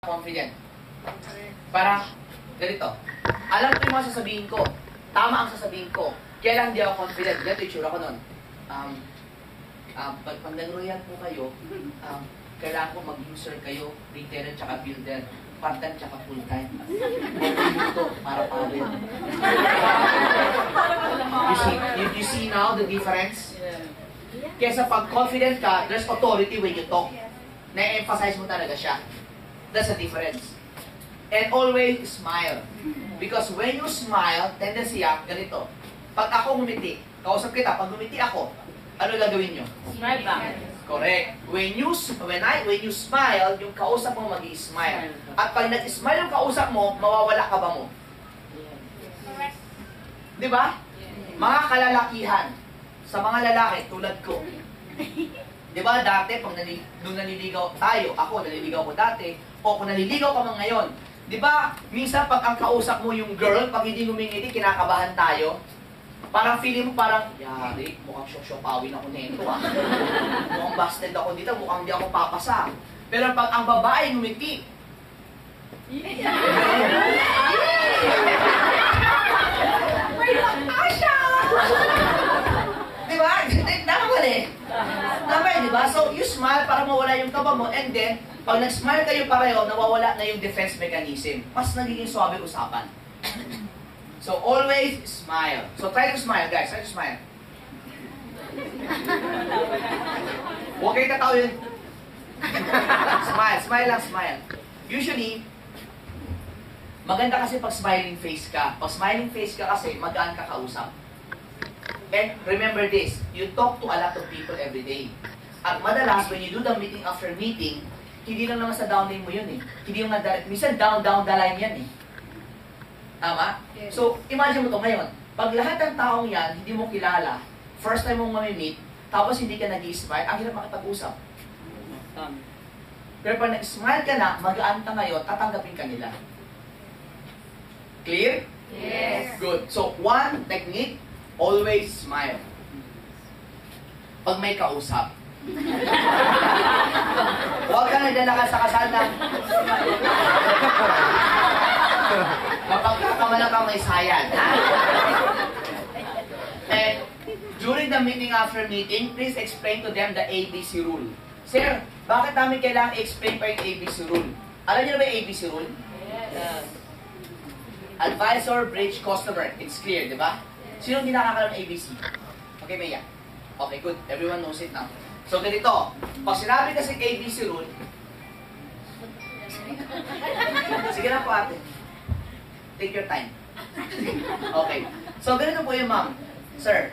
confident. Parang, ganito. Alam ko yung mga sasabihin ko. Tama ang sasabihin ko. Kaya lang di ako confident. Ganito yung tsura ko nun. Pag nag-royal po kayo, kailangan ko mag-user kayo, retailer tsaka builder, part-time tsaka full-time. Ito, para rin. You see now the difference? Kaya sa pag-confident ka, there's authority when you talk. Na-emphasize mo talaga siya. That's the difference. And always smile. Because when you smile, tendency ganito. Pag ako ngumiti, kausap kita, pag ngumiti ako, ano gagawin nyo? Smile back. Correct. When you smile, yung kausap mo mag-i-smile. At pag nag-smile yung kausap mo, mawawala ka ba mo? Di ba? Mga kalalakihan, sa mga lalaki, tulad ko. Di ba dati, pag nung naliligaw tayo, ako naliligaw ko dati, o kung naliligaw ka man ngayon, di ba, minsan pag ang kausap mo yung girl, pag hindi ngumingiti, kinakabahan tayo. Parang feeling mo parang, yari, mukhang syok-syokawin ako nito Mukhang busted ako dito, mukhang hindi ako papasa. Pero pag ang babae ngumiti, di ba? Tama di ba? So, you smile para mawala yung kaba mo, and then, pag nag-smile kayo pareho, nawawala na yung defense mechanism. Mas nagiging suabe usapan. So, always smile. So, try to smile, guys. Try to smile. Huwag kayo tatawin. Smile. Smile lang, smile. Usually, maganda kasi pag smiling face ka. Pag smiling face ka kasi, magaan ka kausap. And remember this, you talk to a lot of people every day. At madalas, when you do the meeting after meeting, hindi lang naman sa downline mo yun eh. Hindi yung direct. Minsan down the line yan eh. Tama? Yes. So, imagine mo to ngayon. Pag lahat ng taong yan, hindi mo kilala, first time mong mamimit, tapos hindi ka nag-i-smile, ang hirap makipag-usap. Pero pag nag-smile ka na, magaan ka ngayon, tatanggapin ka nila. Clear? Yes. Good. So, one technique, always smile. Pag may kausap. Huwag ka nagdala sa kasal na mapagkakamala ka may sayan. And during the meeting after meeting, please explain to them the ABC rule. Sir, bakit namin kailangan explain pa yung ABC rule? Alam niyo na ba yung ABC rule? Yes. Advisor, bridge, customer. It's clear, di ba? Sino hindi nakakalam ng ABC? Okay, Maya? Okay, good. Everyone knows it now. So, ganito. Pag sinabi kasi ABC rule, sige lang po ate. Take your time. Okay. So, ganito po yung ma'am. Sir,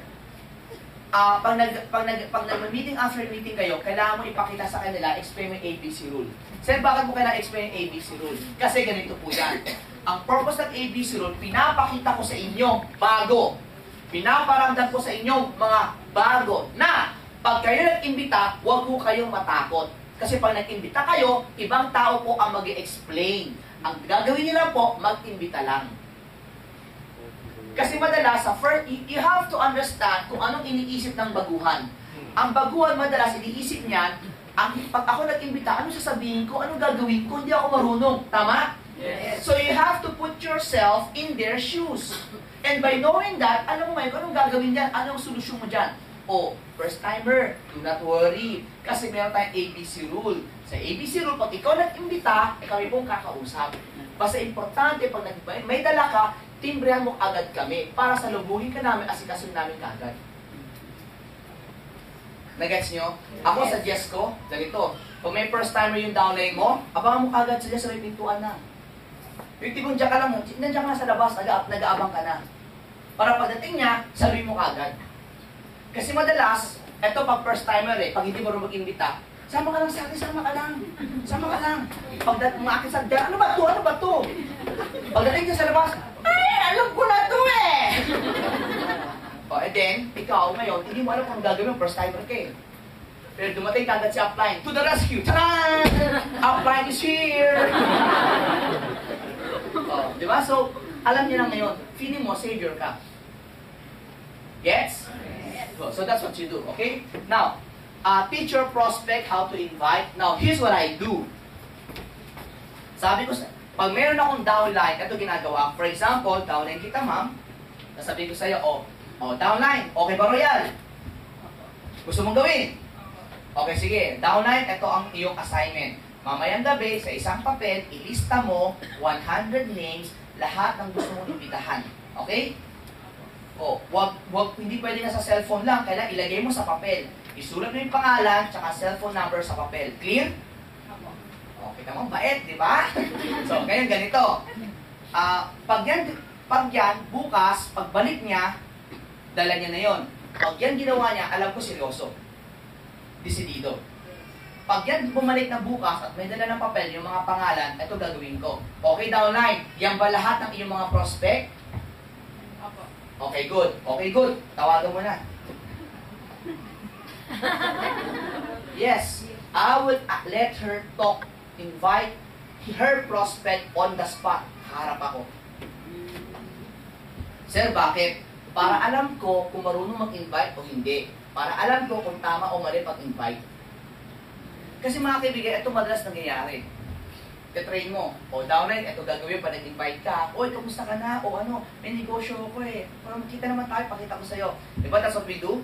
pag nag-meeting after meeting kayo, kailangan mo ipakita sa kanila, explain mo yung ABC rule. Sir, bakit mo kailangan explain yung ABC rule? Kasi ganito po yan. Ang purpose ng ABC rule, pinapakita ko sa inyo bago. Pinaparamdam ko sa inyong mga bago na pag kayo nag-imbita, huwag po kayong matakot. Kasi pag nag-imbita kayo, ibang tao po ang mag-i-explain. Ang gagawin nila po, mag-imbita lang. Kasi madalas, sa first, you have to understand kung anong iniisip ng baguhan. Ang baguhan madalas, iniisip niyan, pag ako nag-imbita, ano sasabihin ko, anong gagawin ko, hindi ako marunong. Tama? Yes. So you have to put yourself in their shoes. And by knowing that, alam mo ngayon, anong gagawin dyan? Anong solusyon mo dyan? First timer, do not worry. Kasi meron tayong ABC rule. Sa ABC rule, pag ikaw nag-imbita, kami pong kakausap. Basta importante, pag may dala ka, timbrehan mo agad kami para sa lubuhin ka namin, asikasun namin kaagad. Nagets nyo? Ako sa suggest ko, ganito. Pag may first timer yung downline mo, abangan mo kaagad sila sa may pintuan na. Yung tipong dyan ka lang, nandiyan ka na sa labas, nag-aabang ka na. Para pagdating niya, sabihin mo kaagad. Kasi madalas, eto pag first timer pag hindi mo rin mag-imbita, sama ka lang sa akin, sama ka lang. Sama ka lang. Pagdating mo akin sa dyan, ano ba to? Ano ba to? Pagdating niya sa labas, ay, alam ko na to and then, ikaw ngayon, hindi mo alam kung gagawin yung first timer ka Pero dumating kagad si upline, to the rescue! Taran! Upline is here! Di ba? So, alam niya lang ngayon, feeling mo, savior ka. Yes? So that's what you do, okay? Now, teach your prospect how to invite. Now, here's what I do. Sabi ko, pag meron akong downline, ito ginagawa. For example, downline kita, ma'am. Nasabi ko sa'yo, downline, okay ba, Royal? Gusto mong gawin? Okay, sige. Downline, ito ang iyong assignment. Mamayang gabi, sa isang papel, ilista mo 100 names, lahat ng gusto mong imbitahan. Okay? Hindi pwede na sa cellphone lang. Kailangan ilagay mo sa papel. Isulat mo yung pangalan, tsaka cellphone number sa papel. Clear? Okay naman, bait, di ba? So, ngayon ganito. Pag yan, bukas, pagbalik niya, dala niya na yon. Pag yan ginawa niya, alam ko seryoso. Desidido. Pag yan bumalik na bukas at may dala ng papel, yung mga pangalan, ito gagawin ko. Okay, downline. Yan ba lahat ng iyong mga prospect? Okay, good. Okay, good. Tawagan mo na. Yes, I will let her talk. Invite her prospect on the spot. Harap ako. Sir, bakit? Para alam ko kung marunong mag-invite o hindi. Para alam ko kung tama o mali pag-invite. Kasi mga kaibigan, ito madalas nangyayari. Katrain mo, downline, ito gagawin pa nag-invite ka. Kamusta ka na? May negosyo ko eh. Para makita naman tayo, pakita ko sa'yo. Diba, that's what we do?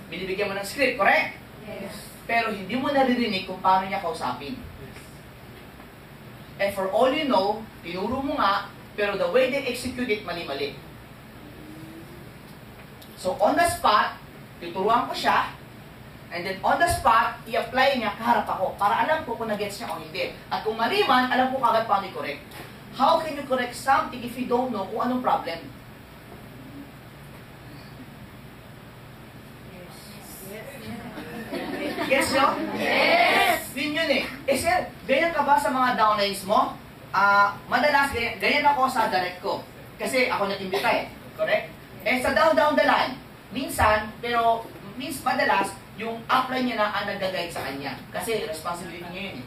Binibigyan mo ng script, correct? Yes. Pero hindi mo naririnig kung paano niya kausapin. And for all you know, tinuro mo nga, pero the way they execute it, mali-mali. So on the spot, tuturuan ko siya, and then on the spot, i-apply niya kaharap ako para alam ko kung nag-gets niya o hindi. At kung mali man, alam ko kagad paano i-correct. How can you correct something if you don't know kung anong problem? Yes, no? Yes! Yun eh. Sir, ganyan ka ba sa mga downlines mo? Madalas, ganyan ako sa direct ko. Kasi ako nag-imbita eh. Correct? Sa down the line, minsan, madalas, yung upline niya na ang nag-guide sa kanya. Kasi responsibility niya yun eh.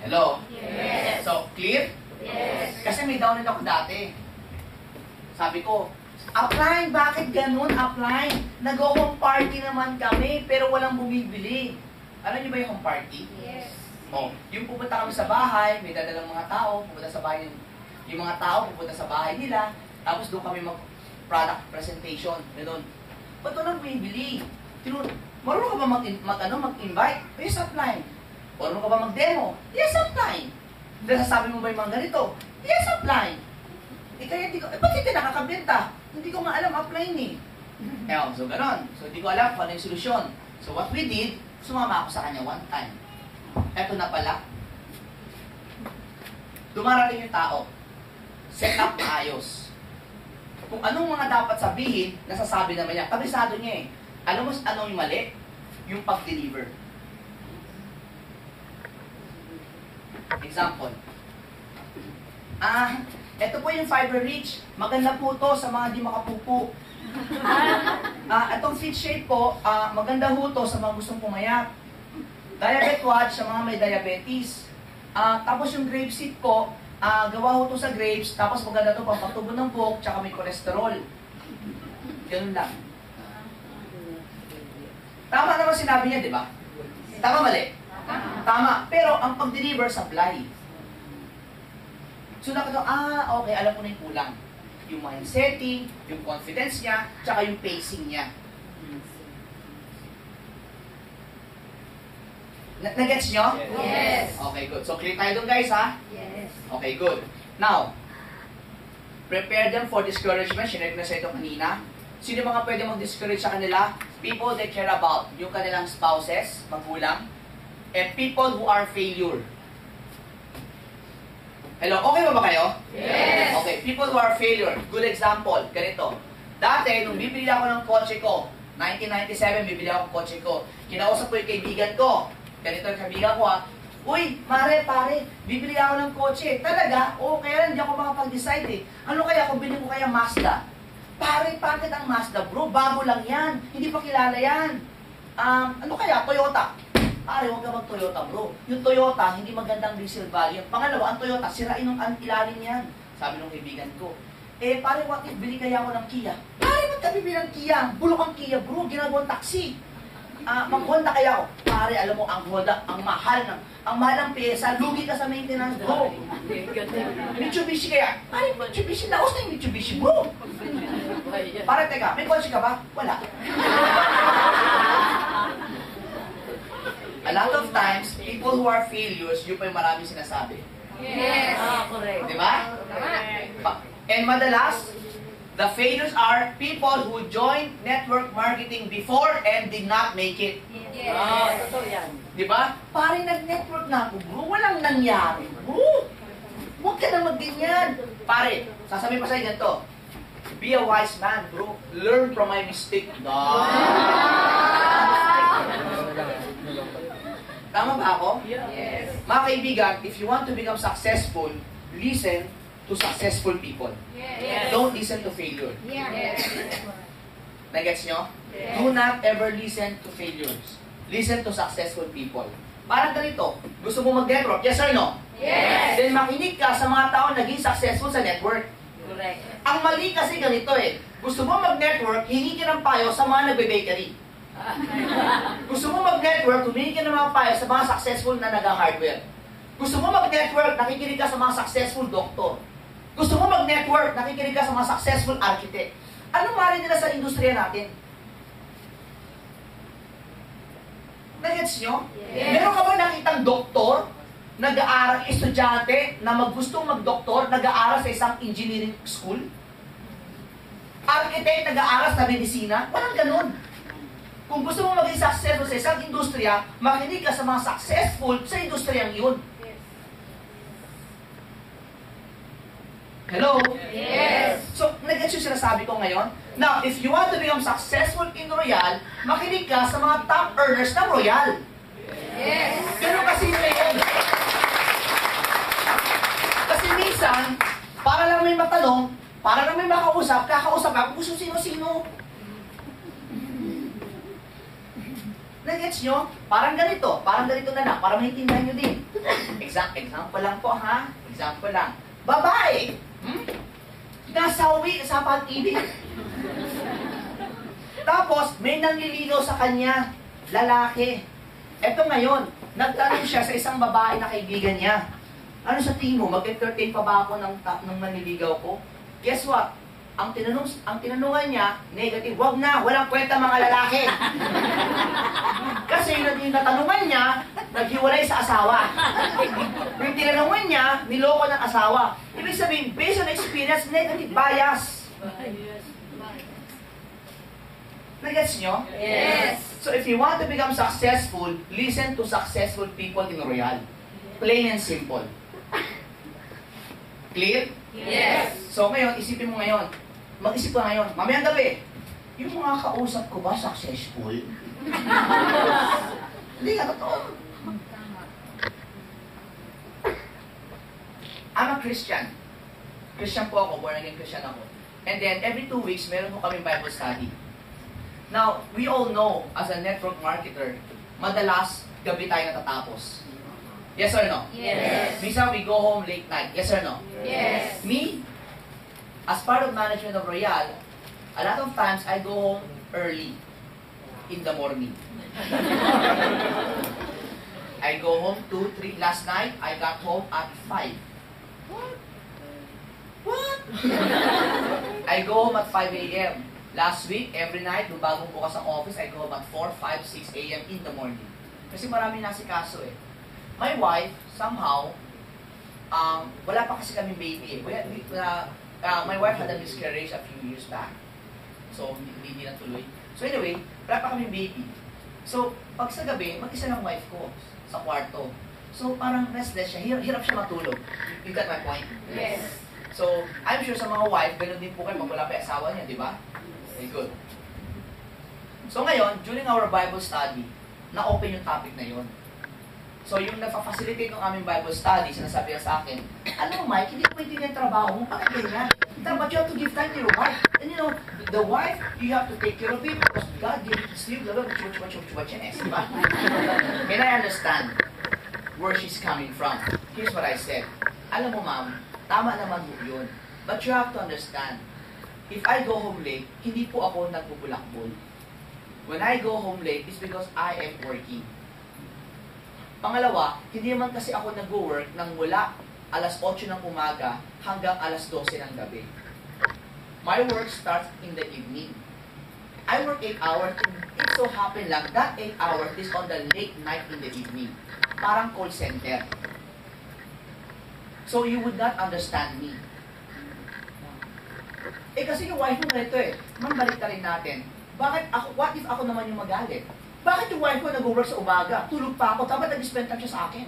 Hello? Yes! So, clear? Yes! Kasi may downline ako dati. Sabi ko, upline, bakit ganun upline? Nag-home party naman kami, pero walang bumibili. Alam niyo ba yung home party? Yes! Yung pupunta kami sa bahay, may dadalang mga tao, pupunta sa bahay, yung mga tao pupunta sa bahay nila, tapos doon kami mag-product presentation, gano'n. Ba't walang bumibili? Marunong ka ba mag-invite? Yes, upline. Marunong ka ba mag-demo? Yes, upline. Nasasabi mo ba yung mga ganito? Yes, upline. Kaya hindi ko, ba't hindi nakakabenta? Hindi ko nga alam, upline eh. So gano'n. So hindi ko alam kung ano yung solusyon. So what we did, sumama ako sa kanya one time. Eto na pala. Dumarating yung tao. Set up na ayos. Kung anong mga dapat sabihin, nasasabi naman niya. Kabisado niya eh. Alam mo anong yung mali? Yung pag-deliver. Example. Ito po yung fiber reach. Maganda po to sa mga di makapupo. Itong fit shape po, maganda ho to sa mga gustong pumayat. Diabetes watch sa mga may diabetes. Tapos yung grape seed po, gawa ho to sa grapes, tapos maganda to pampatubo ng buhok, tsaka may cholesterol. Ganun lang. Tama naman sinabi niya, di ba? Tama mali? Tama. Pero ang pag-deliver sablay. So nakita, okay, alam ko na yung kulang. Yung mind setting, yung confidence niya, tsaka yung pacing niya. Nag-gets nyo? Yes! Okay, good. So clear tayo dun guys, ha? Yes! Okay, good. Now, prepare them for discouragement. Sinare ko na sa ito kanina. Sino mga pwede mag-discourage sa kanila? People they care about. Yung kanilang spouses, magulang, and people who are failure. Hello, okay ba kayo? Yes! Okay, people who are failure. Good example, ganito. Dati, nung bibili ako ng kotse ko, 1997, bibili ako ng kotse ko. Kinausap ko yung kaibigan ko. Ganito yung kaibigan ko Uy, pare, bibili ako ng kotse. Talaga? Kaya lang hindi ako makapag-decide eh. Ano kaya kung bilhin ko kaya Mazda? Pare, bakit ang Mazda bro? Bago lang yan. Hindi pa kilala yan. Ano kaya? Toyota. Pare, huwag ka mag-Toyota bro. Yung Toyota, hindi magandang resale value. Pangalawa, ang Toyota, sirain ang ilalim yan. Sabi ng kaibigan ko. Pare, what if bili kaya ako ng Kia? Pare, ba't ka bibili ng Kia? Bulok ang Kia bro, ginagawang taxi. mag-Honda kaya ako. Pare, alam mo, ang Honda, ang mahal ng pyesa, lugi ka sa maintenance, bro. Mitsubishi kaya. Pare, Mitsubishi, laos na yung Mitsubishi, bro. Pare, teka, may kotse ka ba? Wala. A lot of times, people who are failures, yun pa yung marami sinasabi. Yes. Correct. Di ba? And madalas, the failures are people who joined network marketing before and did not make it. Yes. Totoo yan. Di ba? Pare, nag-network na ako, bro. Walang nangyari, bro. Huwag ka na magganyan. Pare, sasabihin pa sa'yo ganito. Be a wise man, bro. Learn from my mistake. Tama ba ako? Yes. Mga kaibigan, if you want to become successful, listen to successful people. Yes. Don't listen to failure. Yes. Nagets nyo? Yes. Do not ever listen to failures. Listen to successful people. Parang ganito, gusto mo mag-network? Yes or no? Yes. Then makinig ka sa mga tao naging successful sa network. Correct. Ang mali kasi ganito eh. Gusto mo mag-network, hingi ka ng payo sa mga nagbe-bakery. Gusto mo mag-network, humingi ka ng mga payo sa mga successful na nag-hardware. Gusto mo mag-network, nakikinig ka sa mga successful doktor. Gusto mo mag-network, nakikinig ka sa mga successful architect. Anong mali nila sa industriya natin? Nagets nyo? Yes. Meron ka ba nakitang doktor, nag-aaral, estudyante, na gustong mag-doktor, nag-aaral sa isang engineering school? Architect, nag-aaral sa medisina? Walang ganun. Kung gusto mo maging successful sa isang industriya, makinig ka sa mga successful sa industriyang yun. Hello? Yes. So, nag-gets yung sinasabi ko ngayon? Now, if you want to become successful in Royal, makinig ka sa mga top earners ng Royal. Yes. Ganun kasi yun. Kasi minsan, para lang may matanong, para lang may makausap, kakausap ka kung sino-sino. Nag-gets nyo? Parang ganito na lang, para maintindihan nyo din. Example lang po ha, example lang. Babae, nasawi sa pag-ibig. Tapos, may nanliligaw sa kanya, lalaki. Eto ngayon, nagtanong siya sa isang babae na kaibigan niya. Ano sa tingin mo, mag-entertain pa ba ako ng nanliligaw ko? Guess what? Ang tinanungan niya, negative, wag na, walang kwenta mga lalaki. Kasi yung natanungan niya, naghiwalay sa asawa. Yung tinanungan niya, niloko ng asawa. Ibig sabihin, based on experience, negative bias. Nagets nyo? Yes. So if you want to become successful, listen to successful people in Royal. Plain and simple. Clear? Yes. So ngayon, isipin mo ngayon. Mag-isip ka ngayon. Mamayang gabi, yung mga kausap ko ba successful? Hindi nga, totoo. I'm a Christian. Christian po ako, born again Christian ako. And then, every 2 weeks, meron po kami Bible study. Now, we all know, as a network marketer, madalas, gabi tayo natatapos. Yes or no? Yes. Minsan, we go home late night. Yes or no? Yes. Me, as part of management of Royal, a lot of times, I go home early in the morning. I go home 2, 3. Last night, I got home at 5. What? I go home at 5 a.m. Last week, every night, nung bagong bukas ang office, I go home at 4, 5, 6 a.m. in the morning. Kasi marami nasikaso eh. My wife, somehow, wala pa kasi kami baby eh. My wife had a miscarriage a few years back. So, hindi natuloy. So anyway, wala pa kami baby. So, pag sa gabi, mag-isa lang wife ko sa kwarto. So, parang restless siya. Hirap siya matulog. You got my point? Yes. So, I'm sure sa mga wife, ganun din po kayo pag wala pa yung asawa niya, di ba? Very good. So ngayon, during our Bible study, na-open yung topic na yon. So yung nagpa-facilitate ng aming Bible study, sinasabi niya sa akin, alam mo Mike, hindi ko pwede yung trabaho mo, bakit ganyan? But you have to give time to your wife. And you know, the wife, you have to take care of it because God gave it to you, di ba? And I understand where she's coming from. Here's what I said. Alam mo ma'am, tama naman mo yun. But you have to understand, if I go home late, hindi po ako nagbubulakbol. When I go home late, it's because I am working. Pangalawa, hindi naman kasi ako nag-work ng mula alas 8 ng umaga hanggang alas 12 ng gabi. My work starts in the evening. I work 8 hours. It so happen lang that 8 hours is on the late night in the evening. Parang call center. So you would not understand me. Kasi yung wife mo ganito Man, balik rin natin. Bakit ako, what if ako naman yung magalit? Bakit yung wife ko nag-work sa umaga? Tulog pa ako, dapat nag-spend time siya sa akin.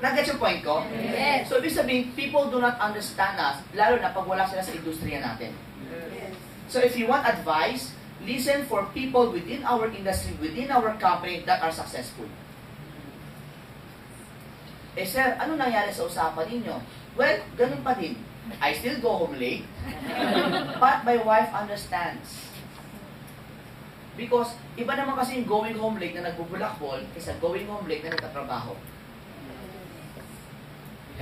Nag-get yung point ko? Yes. So, ibig sabihin, people do not understand us, lalo na pag wala sila sa industriya natin. Yes. So, if you want advice, listen for people within our industry, within our company that are successful. Sir, ano nangyari sa usapan ninyo? Well, ganun pa din. I still go home late, but my wife understands. Because, iba naman kasi yung going home late na nagbubulakbol kaysa going home late na nagtatrabaho.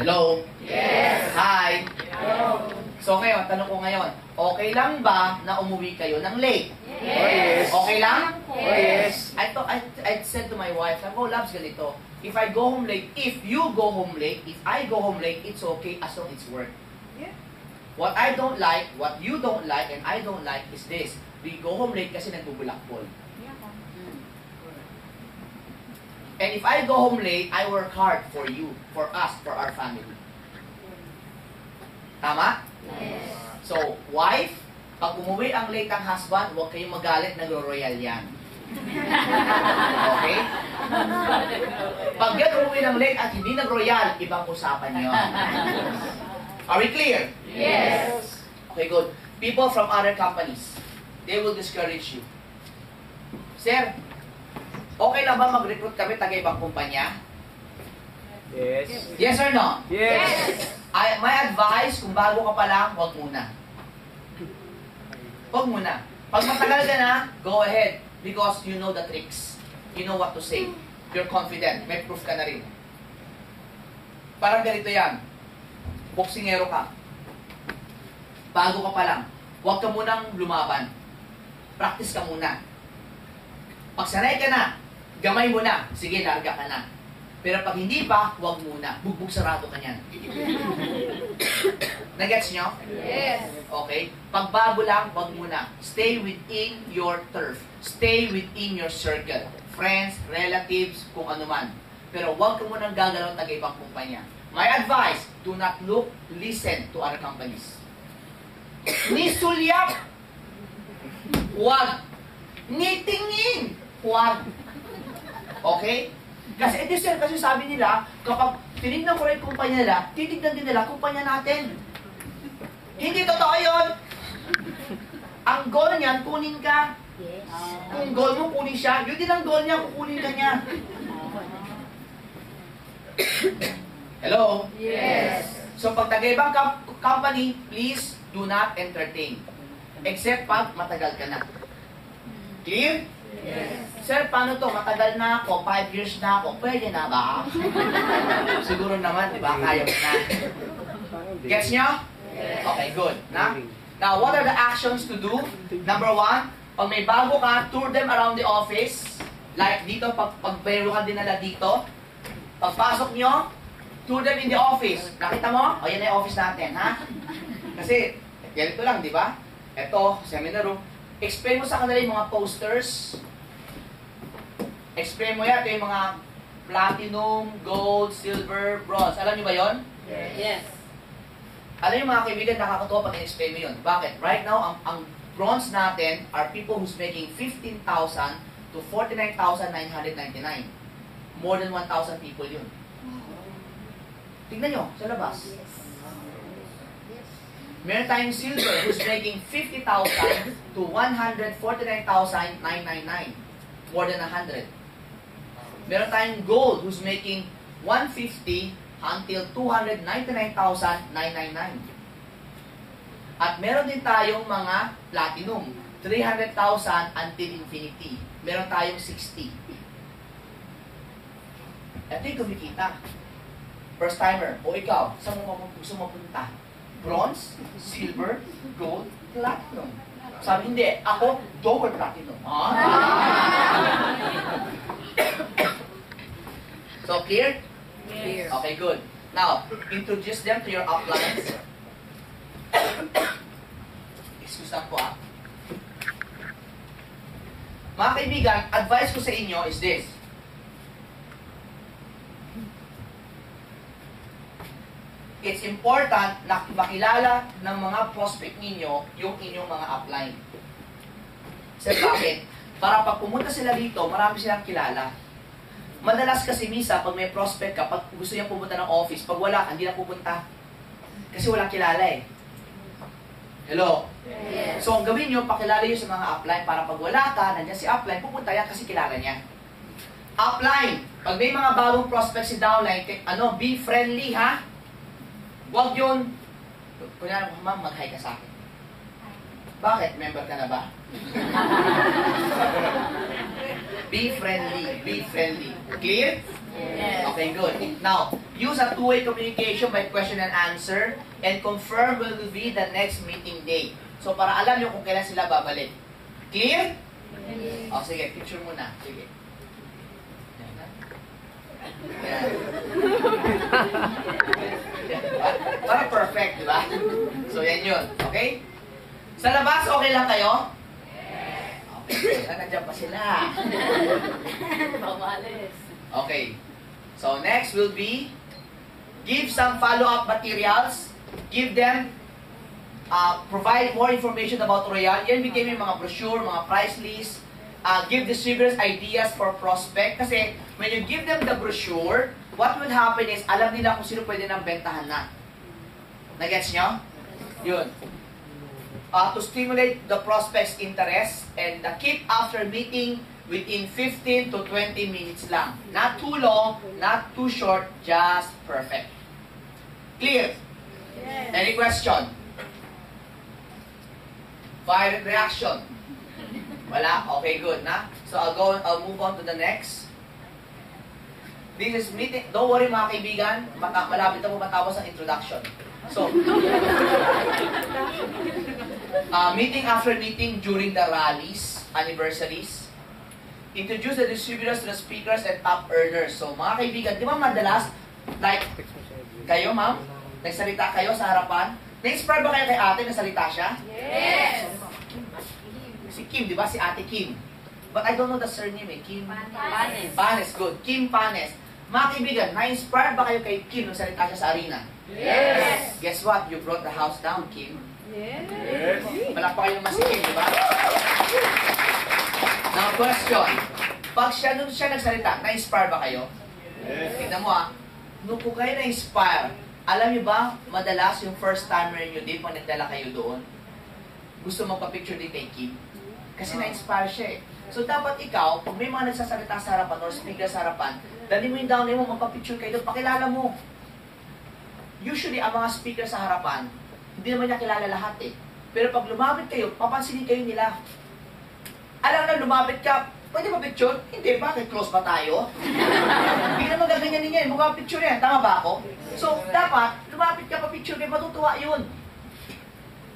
Hello? Yes. Hi? Hello. So ngayon, tanong ko ngayon, okay lang ba na umuwi kayo ng late? Yes. Okay lang? Yes. I said to my wife, loves, ganito. If I go home late, if you go home late, if I go home late, it's okay as long as it's work. Yeah. What I don't like, what you don't like, and I don't like is this. We go home late kasi nagbubulakbol. And if I go home late, I work hard for you, for us, for our family. Tama? Yes. So, wife, pag umuwi ang late ang husband, huwag kayong magalit, nagro-royal yan. Okay? Pag yan umuwi ng late at hindi nag-royal, ibang usapan yun. Are we clear? Yes. Okay, good. People from other companies, they will discourage you. Sir, okay lang ba mag-recruit kami taga-ibang kumpanya? Yes. Yes or no? Yes. My advice, kung bago ka pa lang, huwag muna. Huwag muna. Pag matagal ka na, go ahead. Because you know the tricks. You know what to say. You're confident. May proof ka na rin. Parang ganito yan. Boksingero ka. Bago ka pa lang. Huwag ka munang lumaban. Practice ka muna. Pag sanay ka na, gamay mo na. Sige, larga ka na. Pero pag hindi pa, huwag muna. Bugbog sarado ka niyan. Nagets nyo? Yes. Okay? Pag bago lang, huwag muna. Stay within your turf. Stay within your circle. Friends, relatives, kung ano man. Pero huwag ka munang gagalaw taga-ibang kumpanya. My advice, do not look, listen to other companies. Ni sulyap, huwag. Ni tingin, huwag. Okay? Kasi ito sir, kasi sabi nila, kapag tinignan ko rin yung kumpanya nila, titignan din nila kumpanya natin. Hindi totoo yun. Ang goal niyan, kunin ka. Yes. Kung goal mo, kunin siya. Yun din ang goal niya, kukunin ka niya. Hello? Yes. So pag taga-ibang company, please do not entertain. Except pag matagal ka na. Clear? Yes. Sir, paano to? Matagal na ako, 5 years na ako. Pwede na ba? Siguro naman, di ba? Kaya mo na. Gets nyo? Yes. Okay, good. Now, what are the actions to do? Number 1, pag may bago ka, tour them around the office. Like dito, pag meron ka dinala dito, pagpasok nyo, tour them in the office. Nakita mo? O, yan na yung office natin, ha? Kasi, ganito lang, di ba? Ito, seminar room. Explain mo sa kanila yung mga posters. Explain mo yan. Ito yung mga platinum, gold, silver, bronze. Alam niyo ba yon? Yes. Alam niyo mga kaibigan, nakakatuwa pag in-explain mo yun. Bakit? Right now, ang bronze natin are people who's making 15,000 to 49,999. More than 1,000 people yun. Tignan nyo, sa labas. Meron tayong silver who's making 50,000 to 149,999. More than 100. Meron tayong gold who's making 150 until 299,999. At meron din tayong mga platinum, 300,000 until infinity. Meron tayong 60. Ito yung kumikita. First timer, o ikaw, saan mo gusto mapunta? Bronze, silver, gold, platinum. Sabi, hindi. Ako, double platinum. So, clear? Clear. Okay, good. Now, introduce them to your uplines. Excuse lang po Mga kaibigan, advice ko sa inyo is this. It's important na makilala ng mga prospect ninyo yung inyong mga upline. Kasi bakit? Para pag pumunta sila dito, marami silang kilala. Madalas kasi misa, pag may prospect ka, pag gusto niya pumunta ng office, pag wala ka, hindi na pupunta. Kasi walang kilala eh. Hello? Yes. So, ang gawin nyo, pakilala nyo sa mga upline para pag wala ka, nandiyan si upline, pupunta yan kasi kilala niya. Upline, pag may mga bagong prospect si downline, be friendly ha? Huwag yun. Kunyari, ma'am, mag-hi ka sa akin. Bakit? Member ka na ba? Be friendly. Be friendly. Clear? Yes. Okay, good. Now, use a two-way communication by question and answer and confirm when will be the next meeting date. So, para alam nyo kung kailan sila babalik. Clear? Yes. O, sige. Picture muna. Sige. Yan. Para perfect, di ba? So, yan yun. Okay? Sa labas, okay lang kayo? Okay. Nandiyan pa sila. Pamalis. Okay. So, next will be give some follow-up materials. Give them, provide more information about Royal. Yan bigay yung mga brochure, mga price list. Give distributors ideas for prospect. Kasi, when you give them the brochure, what will happen is, alam nila kung sino pwede nang bentahan na. Nagets nyo? Yun. To stimulate the prospect's interest and keep after meeting within 15 to 20 minutes lang. Not too long, not too short, just perfect. Clear? Yes. Any question? Violent reaction? Wala? Okay, good, na? So, I'll move on to the next. This is meeting. Don't worry mga kaibigan, malapit na po matapos ang introduction. So, meeting after meeting during the rallies, anniversaries. Introduce the distributors to the speakers and top earners. So, mga kaibigan, di ba madalas, like, kayo ma'am, nagsalita kayo sa harapan? Na-inspire ba kayo kay ate na salita siya? Yes. Si Kim, di ba? Si ate Kim. But I don't know the surname eh. Kim? Panes. Panes, good. Kim Panes. Mga kaibigan, na-inspire ba kayo kay Kim nung salita siya sa arena? Yes. Guess what? You brought the house down, Kim. Yes. Malakpa kayo naman si Kim, di ba? Now, question. Pag nung siya nagsalita, na-inspire ba kayo? Yes. Tignan mo nung po kayo na-inspire, alam niyo ba, madalas yung first timer niyo din, pag nagdala kayo doon, gusto magpa-picture din kay Kim? Kasi na-inspire siya eh. So, dapat ikaw, pag may mga nagsasalita sa harapan or speaker sa harapan, dali mo yung downline mo, magpa-picture kayo doon, pakilala mo. Usually, ang mga speaker sa harapan, hindi naman niya kilala lahat eh. Pero pag lumapit kayo, papansinin kayo nila. Alam na, lumapit ka, pwede ba picture? Hindi, bakit? Close ba tayo? Hindi naman gaganyan niya, mukha picture yan. Tama ba ako? So, dapat, lumapit ka pa picture kayo, matutuwa yun.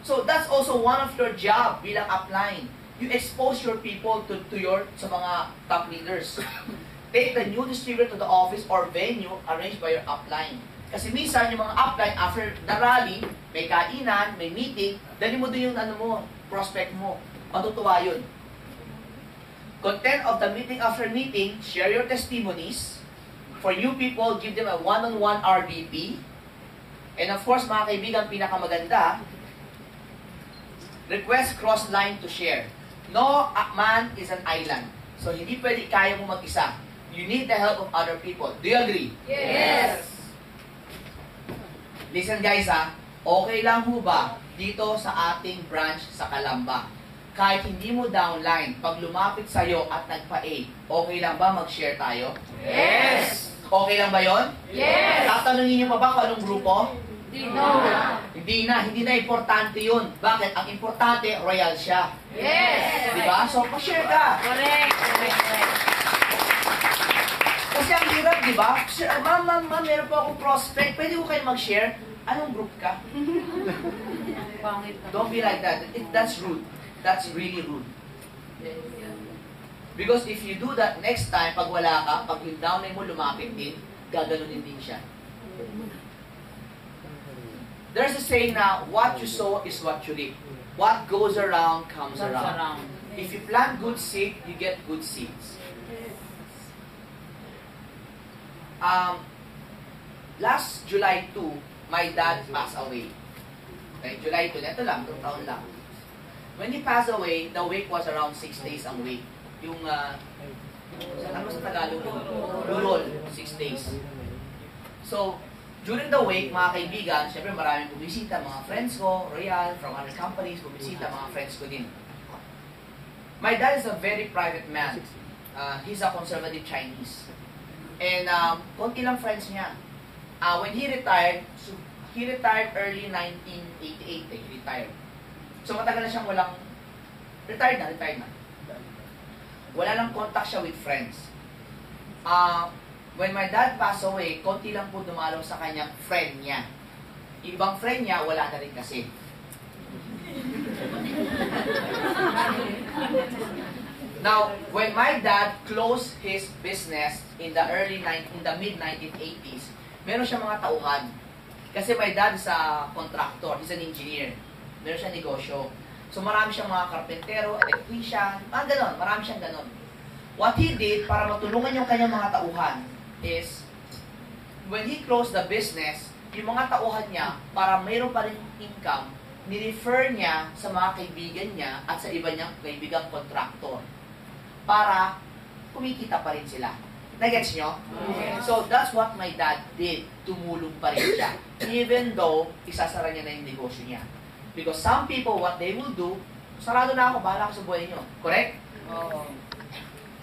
So, that's also one of your job bilang upline. You expose your people sa mga top leaders. Take the new distributor to the office or venue arranged by your upline. Kasi minsan, yung mga upline, after the rally, may kainan, may meeting, dali mo doon yung prospect mo. Matutuwa yun. Content of the meeting after meeting, share your testimonies. For new people, give them a one-on-one RBP. And of course, mga kaibigan, pinakamaganda, request cross-line to share. No man is an island. So, hindi pwede kaya mo mag-isa. You need the help of other people. Do you agree? Yes. Listen guys okay lang ho ba dito sa ating branch sa Calamba? Kahit hindi mo downline, pag lumapit sa'yo at nagpa-A, okay lang ba mag-share tayo? Yes. Okay lang ba yon? Yes. Tatanungin niyo pa ba kung anong grupo? No. Hindi na importante yun. Bakit? Ang importante, royal siya. Yes. Diba? So, pa-share ka. Correct. Kasi ang hirap, diba? Ma'am, meron po akong prospect. Pwede ko kayo mag-share? Anong group ka? Pangit na. Don't be like that. That's rude. that's really rude. Because if you do that next time, pag wala ka, pag yung downline mo lumapit din, gaganunin din siya. There's a saying na, what you sow is what you reap. What goes around comes around. If you plant good seed, you get good seeds. Last July 2, my dad passed away. Okay, July 2, ito lang, 2 taon lang. When he passed away, the wake was around 6 days ang wake. Yung, ano sa Tagalog yun? Lulol, 6 days. So, during the wake, mga kaibigan, syempre maraming bumisita, mga friends ko, Royal, from other companies, bumisita, mga friends ko din. My dad is a very private man. He's a conservative Chinese. And konti lang friends niya. When he retired early 1988, he retired. So matagal na siyang walang, retired na. Wala nang contact siya with friends. When my dad passed away, konti lang po dumalaw sa kanyang friend niya. Ibang friend niya, wala na rin kasi. Now, when my dad closed his business in the mid-1980s, meron siya mga tauhan. Kasi my dad is a contractor, he's an engineer. Meron siya negosyo. So marami siyang mga karpentero, electrician, ganon, marami siyang ganon. What he did para matulungan yung kanyang mga tauhan is, when he closed the business, yung mga tauhan niya, para mayroon pa rin income, ni-refer niya sa mga kaibigan niya at sa iba niyang kaibigang contractor para kumikita pa rin sila. Nagets nyo? Yes. So, that's what my dad did. Tumulong pa rin siya. Even though, isasara niya na yung negosyo niya. Because some people, what they will do, sarado na ako, bahala ako sa buhay niyo. Correct?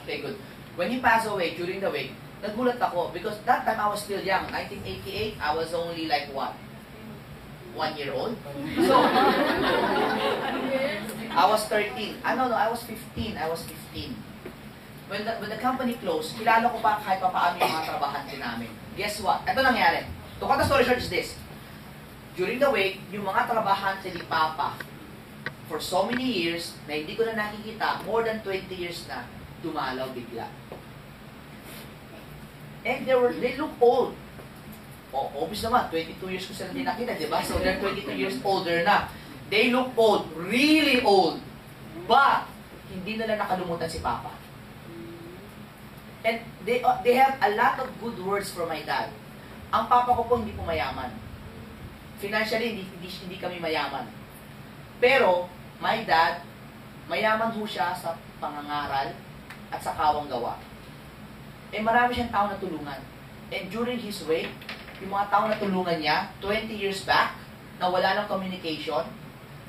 Okay, good. When he passed away, during the week, nagulat ako because that time I was still young. 1988, I was only like what? 1 year old? So, I was 13. No, I was 15. I was 15. When the company closed, kilala ko pa kahit pa paano yung mga trabahante namin. Guess what? Ito nangyari. To cut the story short is this. During the week, yung mga trabahante ni Papa, for so many years, na hindi ko na nakikita, more than 20 years na, dumalaw bigla. And they look old. Obvious naman, 22 years ko sila hindi nakita, di ba? So they're 22 years older na. They look old, really old. But, hindi nila nakalumutan si Papa. And they have a lot of good words for my dad. Ang papa ko po hindi po mayaman. Financially, hindi kami mayaman. Pero, my dad, mayaman ho siya sa pangangaral at sa kawang gawa. Eh, marami siyang tao na tulungan. And during his wake, yung mga tao na tulungan niya, 20 years back, na wala ng communication,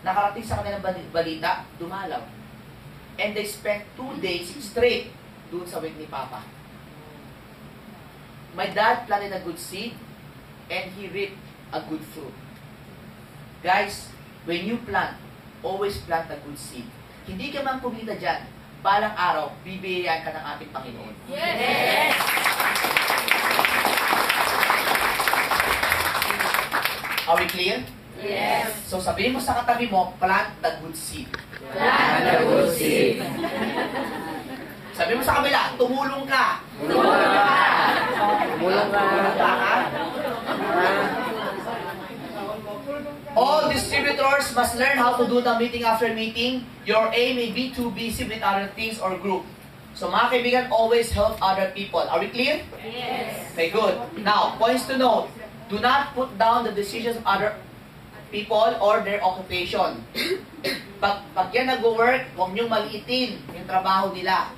nakarating sa kanilang balita, dumalaw. And they spent 2 days straight doon sa wake ni Papa. My dad planted a good seed, and he reaped a good fruit. Guys, when you plant, always plant a good seed. Hindi ka man kumita dyan, balang araw, bibigyan ka ng ating Panginoon. Yes! Are we clear? Yes! So sabihin mo sa katabi mo, plant the good seed. Plant the good seed. Sabihin mo sa kabila, tumulong ka. Tumulong ka. Tumulong ka. All distributors must learn how to do the meeting after meeting. Your aim may be too busy with other things or group. So mga kaibigan, always help other people. Are we clear? Yes. Okay, good. Now, points to note. Do not put down the decisions of other people or their occupation. Pag yan nag-work, huwag niyong maliitin yung trabaho nila.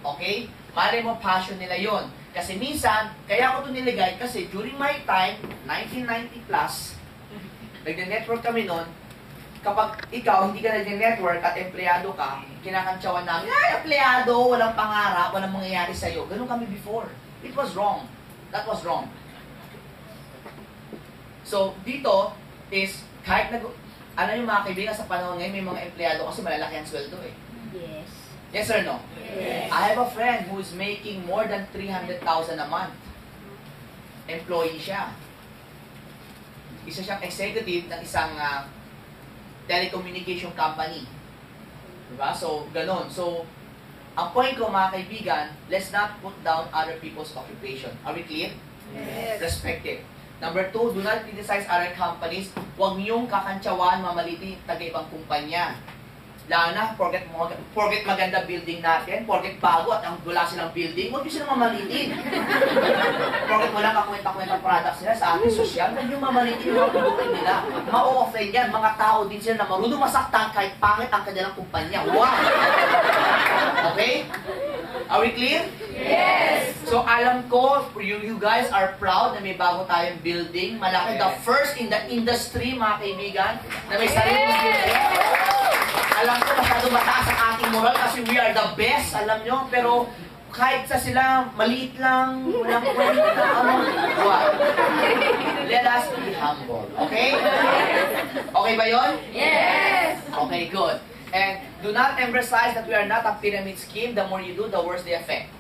Okay? Malay mo, passion nila yon. Kasi minsan, kaya ako ito niligay kasi during my time, 1990 plus, nag-network kami noon, kapag ikaw hindi ka nag-network at empleyado ka, kinakantsawan namin, ay, empleyado, walang pangarap, walang mangyayari sa'yo. Ganun kami before. It was wrong. That was wrong. So, dito is, kahit ano yung mga kaibigan sa panahon ngayon, may mga empleyado kasi malalaki ang sweldo eh. Yes. Yes or no? Yes. I have a friend who is making more than 300,000 a month. Employee siya. Isa siyang executive ng isang telecommunication company. Diba? So, ganon. So, ang point ko mga kaibigan, let's not put down other people's occupation. Are we clear? Yes. Respect it. Number 2, do not criticize other companies. Huwag niyong kakantsawan, mamaliti, taga-ibang kumpanya. Lalo na, forget maganda building natin, forget bago at ang wala silang building, huwag niyo silang mamalitin. Forget wala kakwenta-kwenta products nila sa ating social, huwag niyo mamalitin yung mga produkto nila. Ma-offline yan, mga tao din sila na marunong masaktan kahit pangit ang kanilang kumpanya. Wow! Okay? Are we clear? Yes. So alam ko, you guys are proud na may bago tayong building. Malaki, the first in the industry, mga kaibigan, na may sariling building. Alam ko, masyado mataas ang ating moral kasi we are the best, alam nyo. Pero kahit sa sila, maliit lang, walang kwenta, what? Let us be humble, okay? Okay ba yun? Yes. Okay, good. And do not emphasize that we are not a pyramid scheme. The more you do, the worse the effect.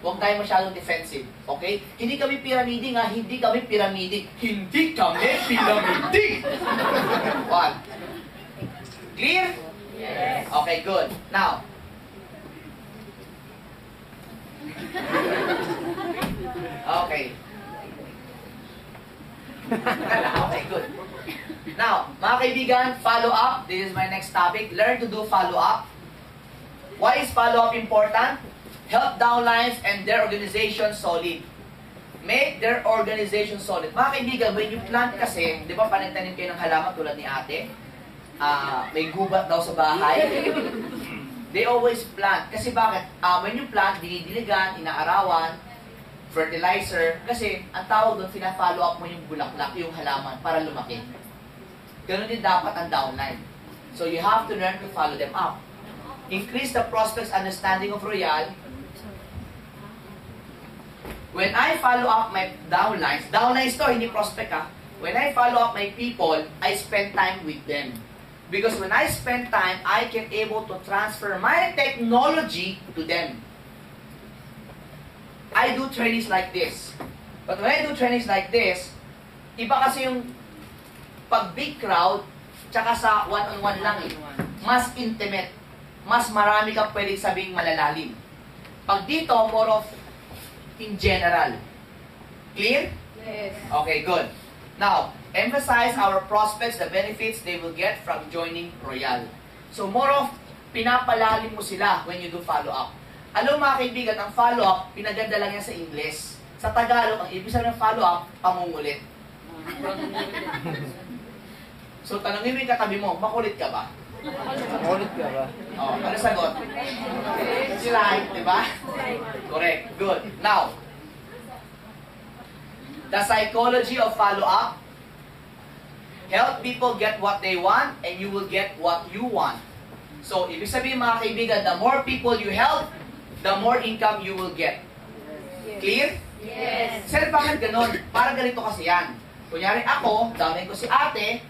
Huwag tayo masyadong defensive. Okay? Hindi kami pyramiding ha. Hindi kami pyramiding. Hindi kami pyramiding. What? Clear? Yes. Okay, good. Now. Okay. Okay, good. Now, mga kaibigan, follow up. This is my next topic. Learn to do follow up. Why is follow up important? Help downlines and their organization solid. Make their organization solid. Mga kaibigan, when you plant kasi, di ba panagtanim kayo ng halaman tulad ni ate? May gubat daw sa bahay. They always plant. Kasi bakit? When you plant, dinidiligan, inaarawan, fertilizer. Kasi ang tawag doon, fina-follow up mo yung bulaklak, yung halaman para lumaki. Ganun din dapat ang downline. So you have to learn to follow them up. Increase the prospect's understanding of Royal. When I follow up my downlines to, hindi prospect ha. When I follow up my people, I spend time with them. Because when I spend time, I can able to transfer my technology to them. I do trainings like this. But when I do trainings like this, iba kasi yung pag big crowd, tsaka sa one-on-one lang eh. Mas intimate. Mas marami kang pwedeng sabing malalalim. Pag dito, more of in general. Clear? Yes. Okay, good. Now, emphasize our prospects, the benefits they will get from joining Royal. So, more of pinapalalim mo sila when you do follow-up. Alam mga kaibigan, ang follow-up, pinaganda lang yan sa English. Sa Tagalog, ang ibig sabihin ng follow-up, pamungulit. So, tanongin mo yung katabi mo, makulit ka ba? Ulit ka ba? Oh, ano sagot? Slight, di ba? Correct. Good. Now, the psychology of follow-up. Help people get what they want and you will get what you want. So, ibig sabihin mga kaibigan, the more people you help, the more income you will get. Clear? Yes. Sir, bakit ganun? Parang ganito kasi yan. Kunyari ako, dami ko si ate,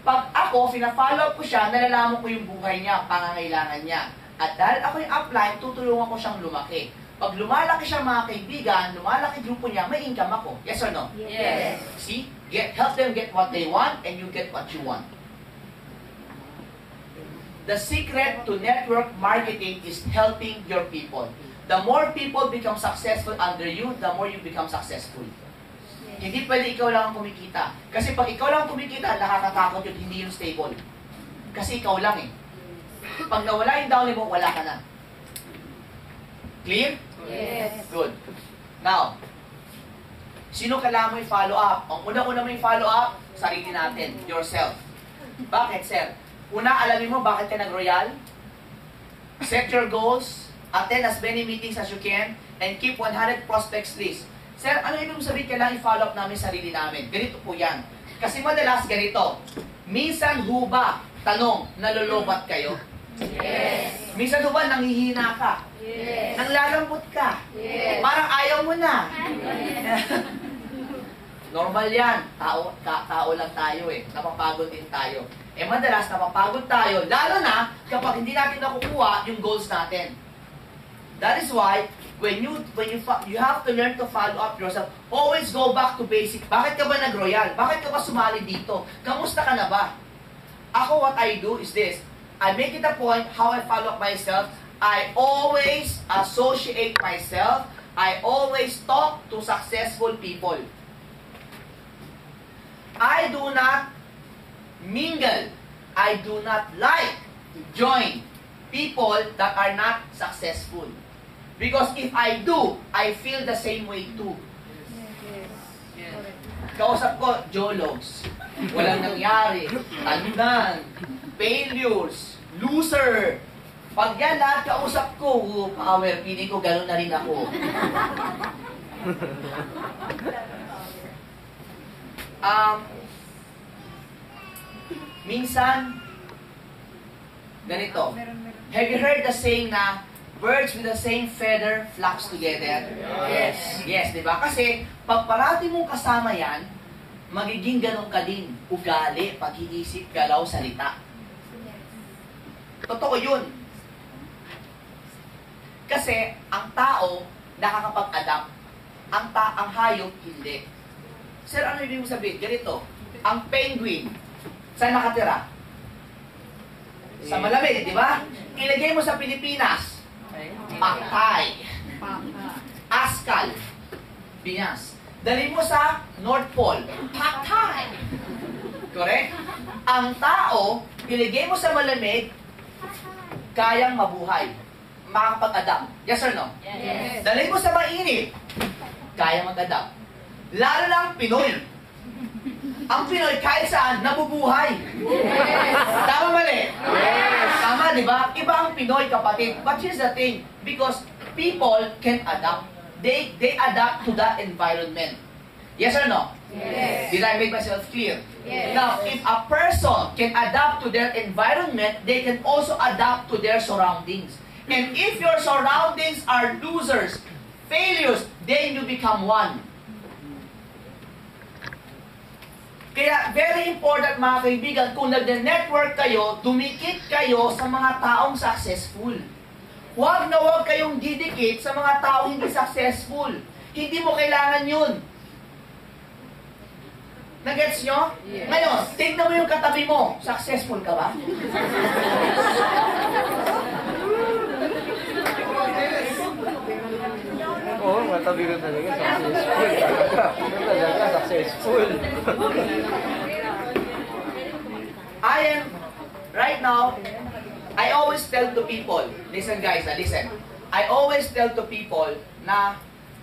pag ako, fina-follow up ko siya, nalalaman ko yung buhay niya, pangangailangan niya. At dahil ako yung upline, tutulungan ko siyang lumaki. Pag lumalaki siya mga kaibigan, lumalaki grupo niya, may income ako. Yes or no? Yes. See? Help them get what they want and you get what you want. The secret to network marketing is helping your people. The more people become successful under you, the more you become successful. Hindi pwede ikaw lang ang kumikita. Kasi pag ikaw lang ang kumikita, nakakatakot yun, hindi yung stable. Kasi ikaw lang eh. Pag nawala yung downline mo, wala ka na. Clear? Yes. Good. Now, sino kailangan mo yung follow up? Ang una-una mo yung follow up, sarili natin, yourself. Bakit, sir? Una, alamin mo bakit ka nag-royal. Set your goals, attend as many meetings as you can, and keep 100 prospects list. Sir, ano ibig sabihin kailangan i-follow up namin sarili namin? Ganito po yan. Kasi madalas ganito. Minsan ho ba, tanong, nalulubat kayo? Yes. Minsan ho ba, nanghihina ka? Yes. Nanglalambot ka? Yes. Parang ayaw mo na. Normal yan. Tao lang tayo eh. Napapagod din tayo. Eh madalas napapagod tayo, lalo na kapag hindi natin nakukuha yung goals natin. That is why, when you have to learn to follow up yourself, always go back to basic. Bakit ka ba nag-royal? Bakit ka ba sumali dito? Kamusta ka na ba? Ako, what I do is this. I make it a point how I follow up myself. I always associate myself. I always talk to successful people. I do not mingle. I do not like to join people that are not successful. Because if I do, I feel the same way too. Kausap ko, jologs. Walang nangyari. Tandang. Failures. Loser. Pag yan lahat kausap ko, power, feeling ko gano'n na rin ako. Minsan, ganito. Have you heard the saying na, birds with the same feather flocks together? Yes. Yes, di ba? Kasi, pag parati mong kasama yan, magiging ganun ka din. Ugali, pag-iisip, galaw, salita. Totoo yun. Kasi, ang tao, nakakapag-adapt. Ang hayop, hindi. Sir, ano ibig mo sabihin? Ganito, ang penguin, saan nakatira? Sa malamig, di ba? Ilagay mo sa Pilipinas, Paktay, Askal, Pinas. Dali mo sa North Pole, Paktay. Correct? Ang tao, ilagay mo sa malamig, kayang mabuhay. Makakapag-adapt. Yes or no? Yes. Dali mo sa mainit, kayang mag-adapt. Lalo lang Pinoy. Ang Pinoy, kahit saan, nabubuhay. Yes. Tama mali? Yes. Tama, di ba? Iba ang Pinoy, kapatid. But here's the thing, because people can adapt. They adapt to the environment. Yes or no? Yes. Did I make myself clear? Yes. Now, if a person can adapt to their environment, they can also adapt to their surroundings. And if your surroundings are losers, failures, then you become one. Kaya very important mga kaibigan, kung nag-network kayo, dumikit kayo sa mga taong successful. Huwag na huwag kayong didikit sa mga taong hindi successful. Hindi mo kailangan yun. Nagets nyo? Yes. Ngayon, tignan mo yung katabi mo. Successful ka ba? Oo, matabi ko talaga. Successful. Talaga, successful. I am, right now, I always tell to people, listen guys, listen. I always tell to people na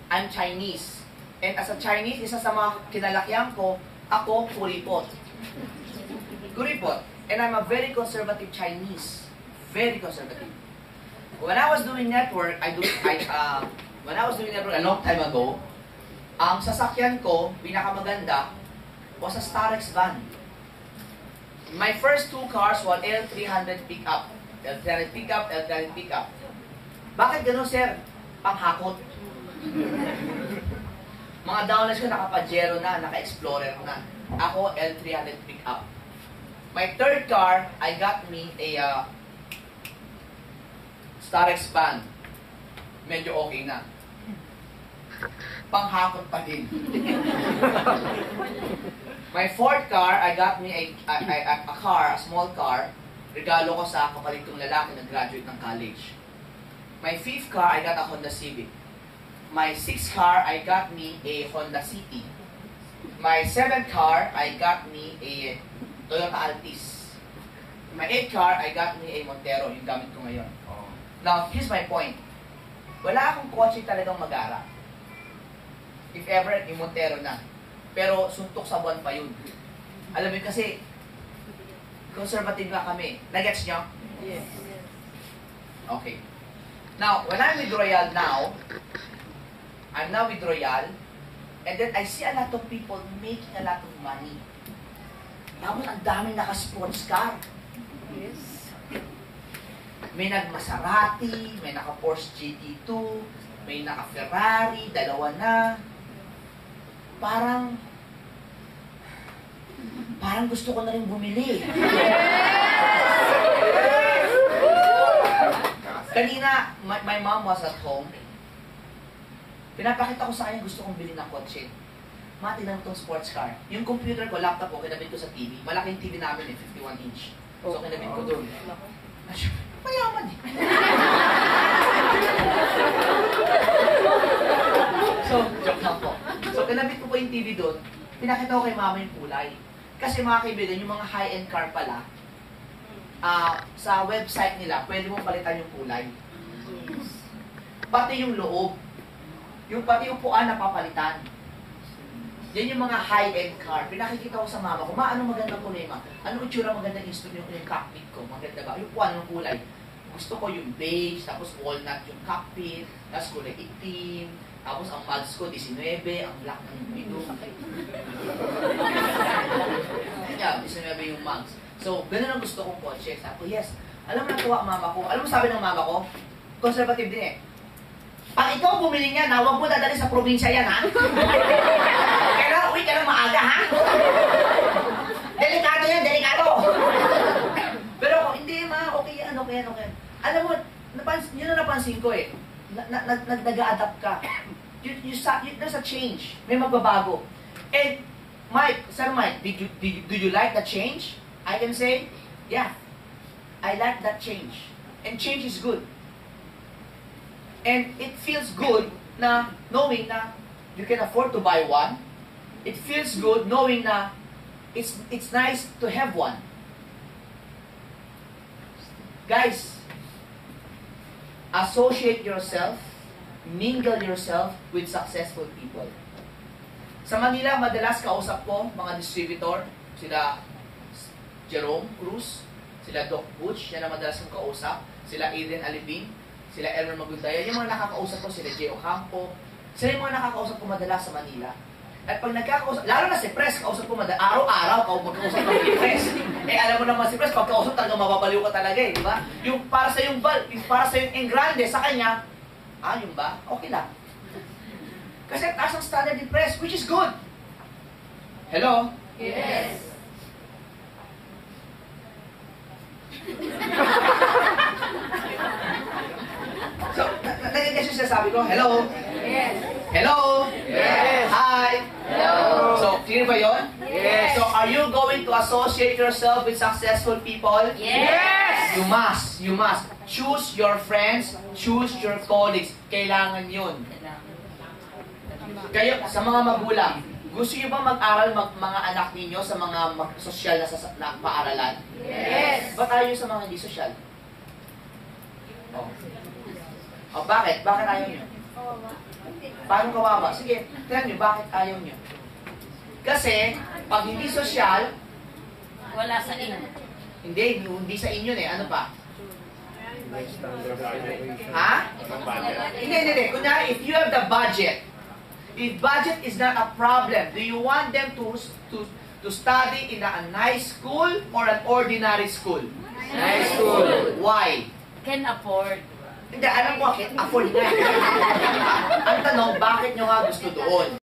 I'm Chinese. And as a Chinese, isa sa mga kinalakihan ko, ako kuripot. Kuripot. And I'm a very conservative Chinese. Very conservative. When I was doing network, when I was doing network a long time ago, ang sasakyan ko, pinakamaganda, was a Starex van. My first two cars were L300 pickup. L300 pickup, L300 pickup. Bakit gano'n, sir? Panghakot. Mga downlines ko naka-Pajero na, naka-Explorer na. Ako, L300 pickup. My third car, I got me a Starex van. Medyo okay na. Panghakot pa din. My fourth car, I got me a car, a small car. Regalo ko sa kapalit kong lalaki na graduate ng college. My fifth car, I got a Honda Civic. My sixth car, I got me a Honda City. My seventh car, I got me a Toyota Altis. My eighth car, I got me a Montero, yung gamit ko ngayon. Now, here's my point. Wala akong kotse talagang mag-ara. If ever, yung Montero na. Pero suntok sa buwan pa yun. Alam mo kasi, conservative nga kami. Nagets nyo? Yes. Okay. Now, when I'm with Royal now, I'm now with Royal, and then I see a lot of people making a lot of money. Tapos ang daming naka-sports car. Yes. May nag-Maserati, may naka-Porsche GT2, may naka-Ferrari, dalawa na. Parang gusto ko na rin bumili. Kanina, my mom was at home. Pinapakita ko sa kanya gusto kong bilhin ng kotse. Mati lang itong sports car. Yung computer ko, laptop ko, kinabit ko sa TV. Malaking TV namin 51 inch. So kinabit ko doon. Mayaman eh. So, joke lang po. So, kinabit ko po yung TV doon. Pinakita ko kay mama yung kulay. Kasi mga kaibigan, yung mga high-end car pala, sa website nila, pwede mong palitan yung kulay. Pati yung loob. Pati yung puan napapalitan. Yan yung mga high-end car. Pinakikita ko sa mama ko, anong magandang kulay, ma? Anong itsura magandang instrument yung cockpit ko? Maganda ba? Yung puan ng kulay. Gusto ko yung beige, tapos walnut yung cockpit, tapos kulay itim, tapos ang mugs ko, 19, ang black ng video. Yeah, 19 yung mugs. So, ganun ang gusto kong kotse. Sabi ko, yes. Alam mo natuwa mama ko. Alam mo sabi ng mama ko? Conservative din eh. Pag ikaw bumili niya na, huwag mo dadali sa probinsya yan, ha? Kailangan uwi ka ng maaga, ha? Delikado yan, delikado! Pero ako, hindi ma, okay yan, okay yan, okay yan. Alam mo, yun ang napansin ko eh. Nag-adapt ka. There's a change. May magbabago. And, Mike, Sir Mike, do you like the change? I can say, yeah, I like that change. And change is good. And it feels good na knowing na you can afford to buy one. It feels good knowing na it's nice to have one. Guys, associate yourself, mingle yourself with successful people. Sa Manila, madalas kausap ko mga distributor, sila Jerome Cruz, sila Doc Butch, yan ang madalas kong kausap, sila Aiden Alibing, sila Elmer Magultaya, yung mga nakakausap ko, sila Jay Ocampo, sila yung mga nakakausap ko madalas sa Manila. At pag nagkakausap, lalo na si Pres, kausap ko madalas, araw-araw magkausap ko si Pres. Eh alam mo naman si Pres, pag kausap talaga mababaliw ka talaga eh, di ba? Yung para sa yung valve, para sa yung engrande, sa kanya, yun ba? Okay lang. Kasi taas ang standard ni Pres, which is good. Hello? Yes. So, nagiging siya sabi ko, hello? Yes. Hello? Yes. Hi? Hello. So, clear ba yun? Yes. So, are you going to associate yourself with successful people? Yes. You must. Choose your friends, choose your colleagues. Kailangan yun. Kayo, sa mga magulang, gusto niyo ba mag-aral mga anak ninyo sa mga sosyal na paaralan? Yes. Ba't ayaw sa mga hindi sosyal? Bakit? Bakit ayaw niyo? Paano kawawa? Sige, tell niyo, bakit ayaw niyo? Kasi, pag hindi sosyal, Wala sa inyo. hindi sa inyo eh. Ano pa? Ha? Hindi. Kunyari, if you have the budget, if budget is not a problem, do you want them to study in a nice school or an ordinary school? Nice school. Why? Can afford. Hindi, alam ko, afford na. Ang tanong, bakit nyo nga gusto doon?